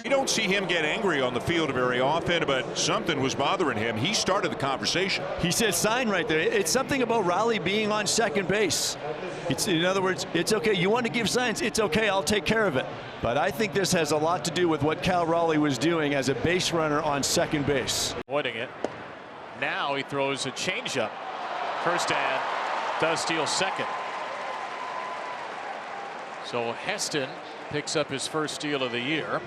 You don't see him get angry on the field very often, but something was bothering him. He started the conversation. He said sign right there. It's something about Raleigh being on second base. In other words, it's okay. You want to give signs, it's okay. I'll take care of it. But I think this has a lot to do with what Cal Raleigh was doing as a base runner on second base. Avoiding it. Now he throws a changeup. Kirstad does steal second. So Heston picks up his first steal of the year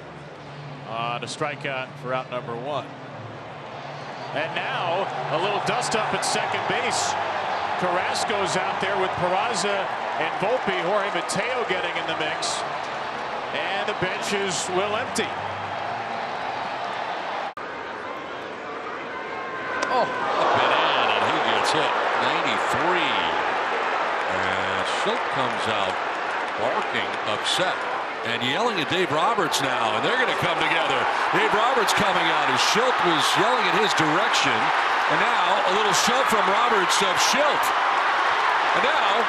on a strikeout for out number one. And now a little dust up at second base. Carrasco's out there with Peraza and Volpe. Jorge Mateo getting in the mix. And the benches will empty. Oh, up and in, and he gets hit. 93. And Schilt comes out barking, upset, and yelling at Dave Roberts now, and they're going to come together. Dave Roberts coming out as Schilt was yelling in his direction, and now a little shove from Roberts of Schilt. And now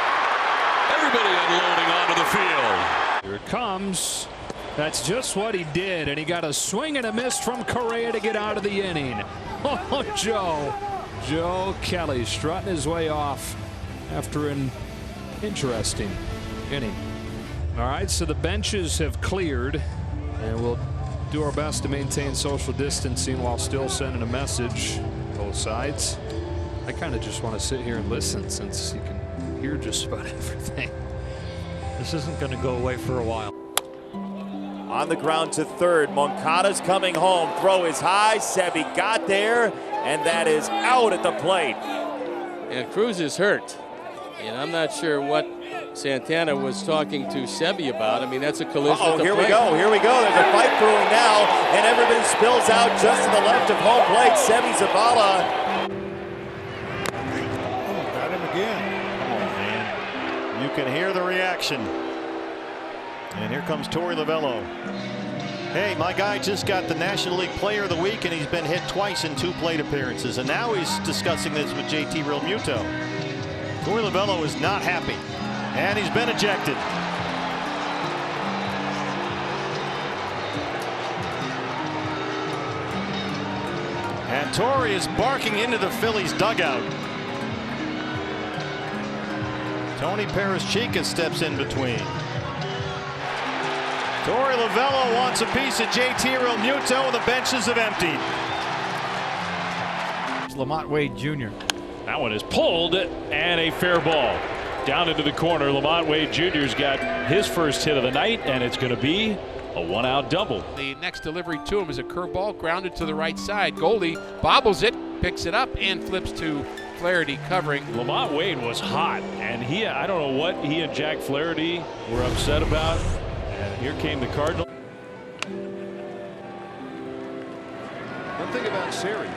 everybody unloading onto the field. Here it comes. That's just what he did, and he got a swing and a miss from Correa to get out of the inning. Oh, Joe Kelly strutting his way off after an interesting inning. All right, so the benches have cleared, and we'll do our best to maintain social distancing while still sending a message both sides. I kind of just want to sit here and listen, since you can hear just about everything. This isn't going to go away for a while. On the ground to third, Moncada's coming home. Throw is high. Sevi got there, and that is out at the plate. And Cruz is hurt, and I'm not sure what Santana was talking to Sebi about. I mean, that's a collision. Oh, here we go. Here we go. There's a fight brewing now, and everybody spills out just to the left of home plate. Sebi Zavala. Oh, got him again. Come on, man. You can hear the reaction. And here comes Torey Lovullo. Hey, my guy just got the National League Player of the Week, and he's been hit twice in 2 plate appearances. And now he's discussing this with JT Realmuto. Torey Lovullo is not happy. And he's been ejected. And Torey is barking into the Phillies dugout. Tony Perez-Chica steps in between. Torey Lovullo wants a piece of JT Realmuto, and the benches have emptied. Lamont Wade Jr. That one is pulled, and a fair ball. Down into the corner. Lamont Wade Jr.'s got his first hit of the night, and it's going to be a 1-out double. The next delivery to him is a curveball grounded to the right side. Goldie bobbles it, picks it up, and flips to Flaherty covering. Lamont Wade was hot, and I don't know what he and Jack Flaherty were upset about. And here came the Cardinal. One thing about Siri,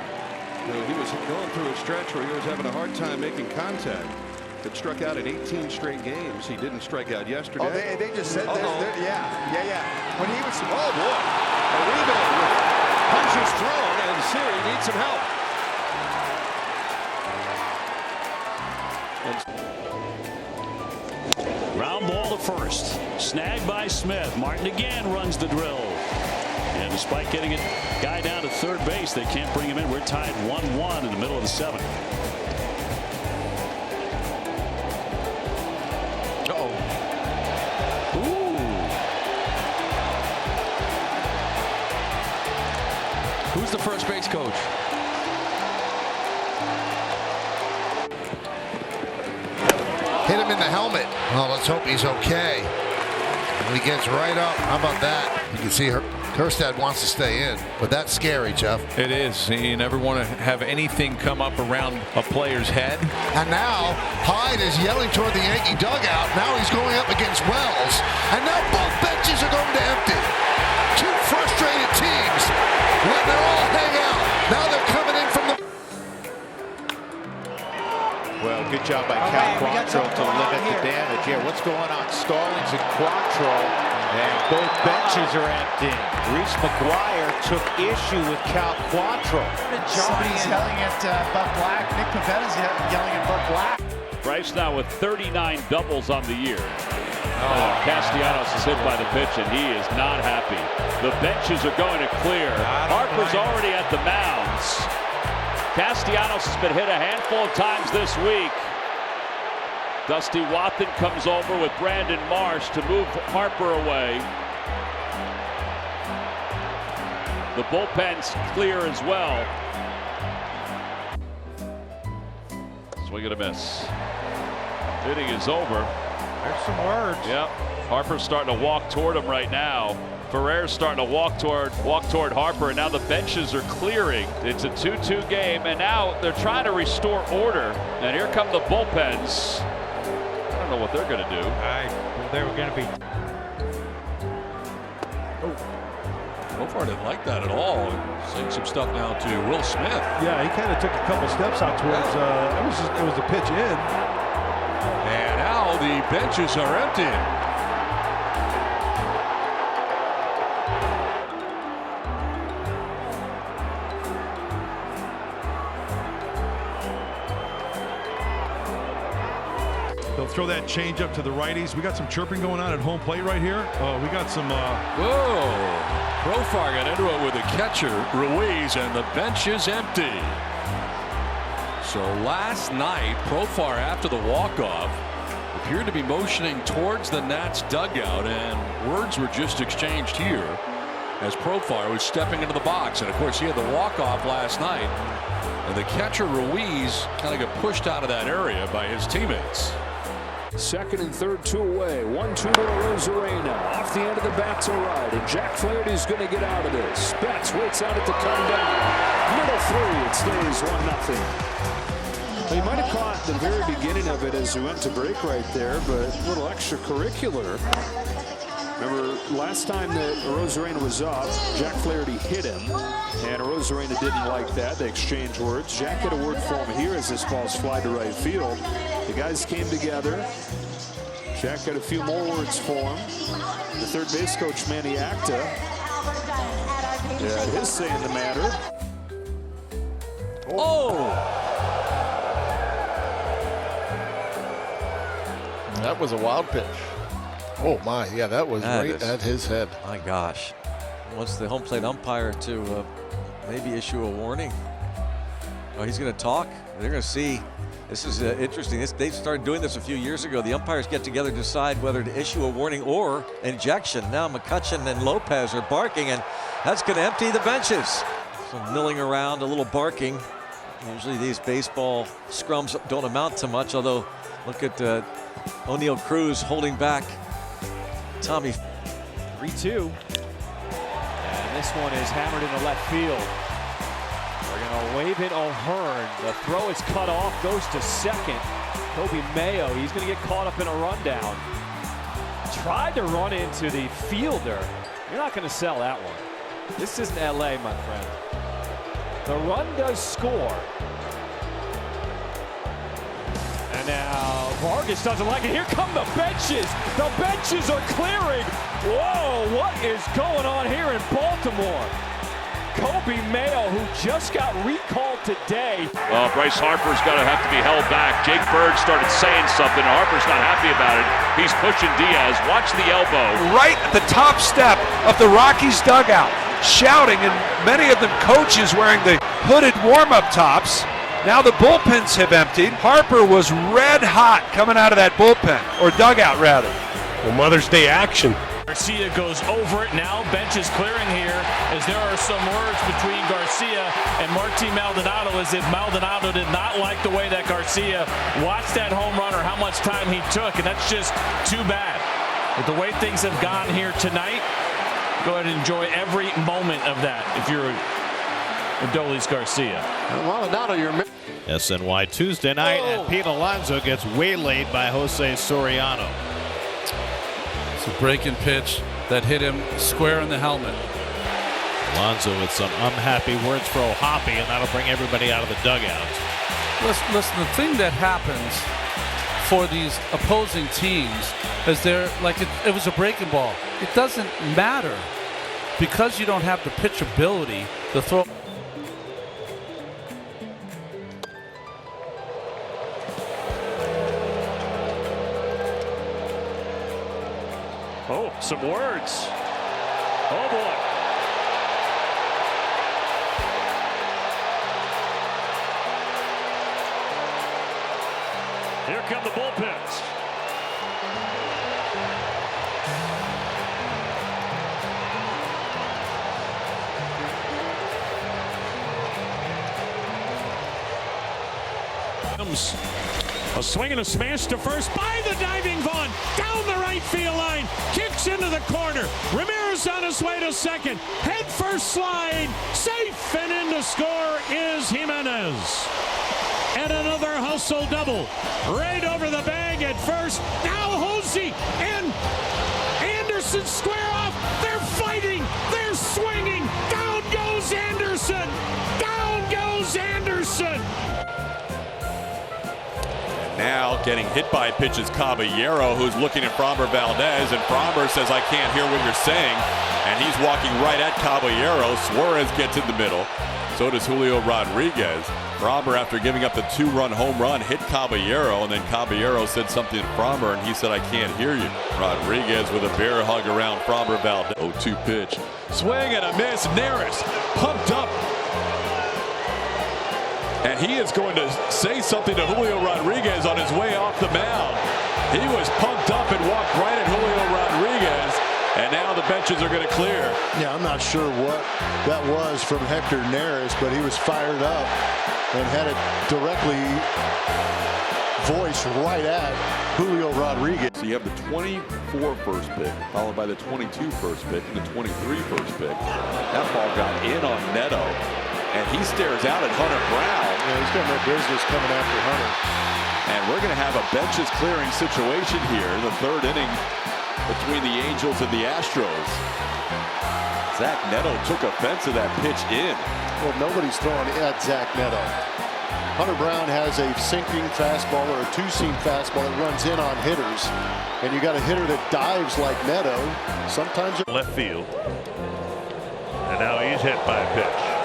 he was going through a stretch where he was having a hard time making contact. Had struck out in 18 straight games. He didn't strike out yesterday. Oh, they just said that. Yeah. When he was, oh boy, a rebound with punches thrown, and Siri needs some help. Ground ball to first. Snagged by Smith. Martin again runs the drill. And despite getting a guy down to third base, they can't bring him in. We're tied 1-1 in the middle of the 7th. Who's the first base coach? Hit him in the helmet. Well, let's hope he's okay. He gets right up. How about that? You can see Kirstad wants to stay in, but that's scary, Jeff. It is. You never want to have anything come up around a player's head. And now Hyde is yelling toward the Yankee dugout. Now he's going up against Wells. And now both benches are going to empty. 2 frustrated teams letting it all hang out. Now they're coming in from the... Well, good job by Cal Quantrill to limit the damage. Yeah, what's going on? Stallings and Quantrill, and both benches are empty. Reese McGuire took issue with Cal Quantrill. Somebody's yelling at Buck Black. Nick Pavetta's yelling at Buck Black. Bryce now with 39 doubles on the year. Castellanos is hit by the pitch, and he is not happy. The benches are going to clear. Harper's already at the mounds. Castellanos has been hit a handful of times this week. Dusty Wathan comes over with Brandon Marsh to move Harper away. The bullpen's clear as well. Swing and a miss. Inning is over. There's some words. Yep. Harper's starting to walk toward him right now. Ferrer's starting to walk toward Harper, and now the benches are clearing. It's a 2-2 game, and now they're trying to restore order. And here come the bullpens. I don't know what they're going to do. They were going to be. Profar didn't like that at all. Saying some stuff now to Will Smith. Yeah, he kind of took a couple steps out towards. It was a pitch in. And now the benches are empty. They'll throw that change up to the righties. We got some chirping going on at home plate right here. We got some. Whoa! Profar got into it with the catcher, Ruiz, and the bench is empty. So last night, Profar, after the walk-off, appeared to be motioning towards the Nats dugout, and words were just exchanged here as Profar was stepping into the box. And of course, he had the walk-off last night, and the catcher, Ruiz, kind of got pushed out of that area by his teammates. Second and third, 2 away. 1-2 to Rosarena. Off the end of the bat to right. And Jack Flaherty's going to get out of this. Betts waits out it to come down. Middle 3. It stays 1-0. Well, you might have caught the very beginning of it as we went to break right there, but a little extracurricular. Remember, last time that Rosarena was up, Jack Flaherty hit him, and Rosarena didn't like that. They exchanged words. Jack had a word for him here as this ball's fly to right field. The guys came together. Jack had a few more words for him. The third base coach, Manny Acta, had his say in the matter. That was a wild pitch. Oh my, yeah, that was right at his head. My gosh. Wants the home plate umpire to maybe issue a warning. Oh, he's going to talk. They're going to see. This is interesting. They started doing this a few years ago. The umpires get together to decide whether to issue a warning or injection. Now McCutchen and Lopez are barking, and that's going to empty the benches. Some milling around, a little barking. Usually these baseball scrums don't amount to much, although look at O'Neal Cruz holding back Tommy. 3-2. And this one is hammered into left field. They're going to wave it O'Hearn. The throw is cut off, goes to second. Kobe Mayo, he's going to get caught up in a rundown. Tried to run into the fielder. You're not going to sell that one. This isn't LA, my friend. The run does score. And now Vargas doesn't like it. Here come the benches. The benches are clearing. Whoa, what is going on here in Baltimore? Kobe Mayo, who just got recalled today. Well, Bryce Harper's got to have to be held back. Jake Bird started saying something. Harper's not happy about it. He's pushing Diaz. Watch the elbow. Right at the top step of the Rockies dugout, shouting, and many of them coaches wearing the hooded warm-up tops. Now the bullpens have emptied. Harper was red hot coming out of that bullpen, or dugout rather. Well, Mother's Day action. Garcia goes over it. Now bench is clearing here as there are some words between Garcia and Martín Maldonado, as if Maldonado did not like the way that Garcia watched that home run or how much time he took, and that's just too bad. With the way things have gone here tonight, go ahead and enjoy every moment of that if you're Adolis Garcia. Maldonado, you're SNY Tuesday night, and Pete Alonso gets waylaid by Jose Soriano. It's a breaking pitch that hit him square in the helmet. Alonso with some unhappy words for O'Hoppe, and that'll bring everybody out of the dugout. Listen, the thing that happens for these opposing teams is they're like it was a breaking ball. It doesn't matter because you don't have the pitch ability to throw. Oh, some words. Oh, boy. Here come the bullpens. A swing and a smash to first by the diving Vaughn. Down the right field line. Kicks into the corner. Ramirez on his way to second. Head first slide. Safe and in to score is Jimenez. And another hustle double. Right over the bag at first. Now Hosey and Anderson square off. They're fighting. They're swinging. Down goes Anderson. Down goes Anderson. Now getting hit by pitches Caballero, who's looking at Framber Valdez, and Framber says, I can't hear what you're saying, and he's walking right at Caballero. Suarez gets in the middle. So does Julio Rodriguez. Framber, after giving up the 2-run home run, hit Caballero, and then Caballero said something to Framber, and he said, I can't hear you. Rodriguez with a bear hug around Framber Valdez. 0-2 pitch. Swing and a miss. Neris pumped up. And he is going to say something to Julio Rodriguez on his way off the mound. He was pumped up and walked right at Julio Rodriguez. And now the benches are going to clear. Yeah, I'm not sure what that was from Hector Neris, but he was fired up and had it directly voiced right at Julio Rodriguez. So you have the 24 first pick, followed by the 22 first pick and the 23 first pick. That ball got in on Neto. And he stares out at Hunter Brown. Yeah, he's got no business coming after Hunter. And we're going to have a benches clearing situation here in the third inning between the Angels and the Astros. Zach Neto took offense to that pitch in. Well, nobody's throwing at Zach Neto. Hunter Brown has a sinking fastball or a two-seam fastball that runs in on hitters. And you got a hitter that dives like Neto. Sometimes left field. And now he's hit by a pitch.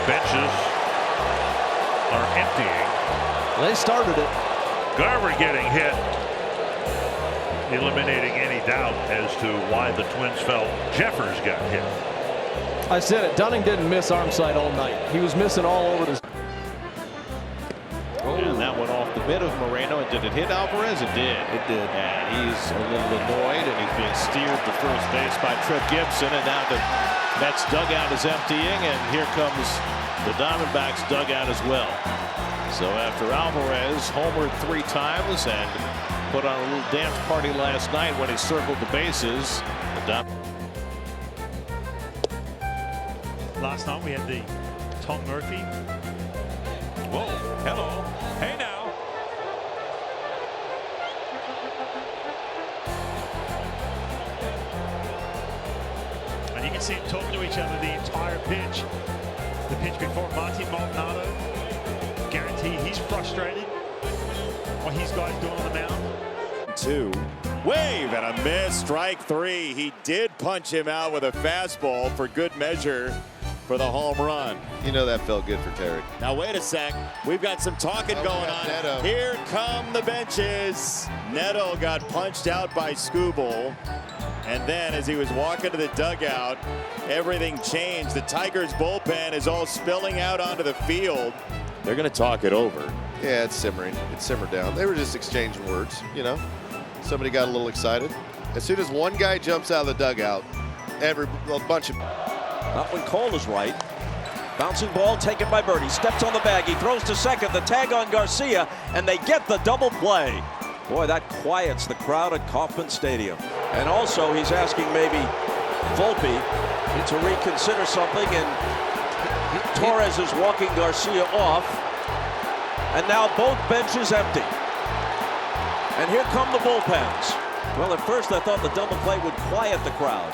Benches are emptying. They started it. Garver getting hit, eliminating any doubt as to why the Twins felt Jeffers got hit. I said it. Dunning didn't miss arm side all night. He was missing all over this. And that went off the mid of Moreno. And did it hit Alvarez? It did. It did. And he's a little annoyed, and he's being steered to first base by Trip Gibson. And now the Mets dugout is emptying, and here comes the Diamondbacks dugout as well. So after Alvarez homered 3 times and put on a little dance party last night when he circled the bases, Last night we had the Tom Murphy. Whoa, hello. Hey now. And you can see them talking to each other the entire pitch. The pitch before Martin Maldonado. Guarantee he's frustrated. What his guys doing on the mound. 2. Wave and a miss. Strike 3. He did punch him out with a fastball for good measure for the home run. You know that felt good for Terry. Now wait a sec. We've got some talking going on. Neto. Here come the benches. Neto got punched out by Skubal. And then as he was walking to the dugout, everything changed. The Tigers bullpen is all spilling out onto the field. They're going to talk it over. Yeah, it's simmering. It simmered down. They were just exchanging words, you know. Somebody got a little excited. As soon as one guy jumps out of the dugout, a bunch of... Not when Cole is right. Bouncing ball taken by Birdie. Steps on the bag. He throws to second. The tag on Garcia, and they get the double play. Boy, that quiets the crowd at Kauffman Stadium. And also, he's asking maybe Volpe to reconsider something, and Torres is walking Garcia off. And now both benches empty. And here come the bullpens. Well, at first I thought the double play would quiet the crowd.